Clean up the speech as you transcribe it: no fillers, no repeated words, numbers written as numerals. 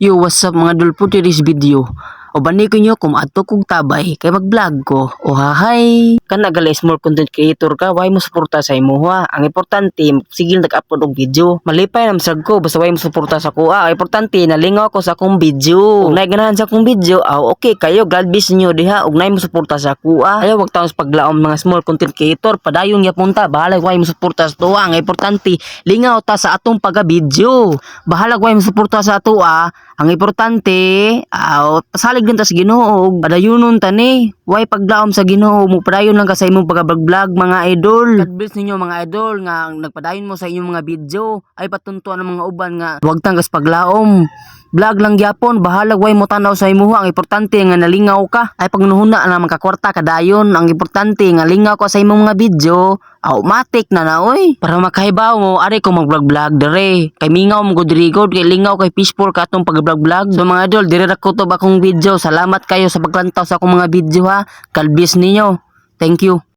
Yo, what's up mga idol po this video? O bani ko nyo kung ato kong tabay kay mag-vlog ko. O hahay! Kana gali small content creator ka, why mo suporta sa imo ha? Ang importante, sigil nag-upload og video. Malipay na masag ko, basta why mo suporta sa kuha. Ang importante, nalingaw ko sa akong video. Kung naiganahan sa akong video, okay kayo, God bless nyo diha. Ug nay mo suporta sa kuha. Ayaw, wag taon sa paglaom mga small content creator. Padayon ya punta, bahala why mo suporta sa tuwa. Ang importante, lingaw ta sa atong pag-video. Bahala why mo suporta sa tuwa. Ang importante, pasalig din ta sa Ginoo, padayunon ta ni. Why paglaom sa Ginoo, mo padayon lang ka sa imong pag-vlog mga idol. God bless ninyo mga idol nga nagpadayon mo sa inyong mga video. Ay patuntuan ng mga uban nga wag tang gas paglaom. Vlog lang gyapon, bahala way mo tanaw sa imo. Ang importante nga nalingaw ka. Ay pagnuhuna na makakwarta kadayon. Ang importante nga lingaw ka sa imong mga video. Automatic na oy. Para makahibaw mo, ari ko mag-vlog dere. Kay mingaw mo gud diri gud, kay lingaw kay peaceful ka atong pag-vlog. So mga idol, dire ra kutob akong video. Salamat kayo sa paglantaw sa akong mga video ha. Kalbis ninyo. Thank you.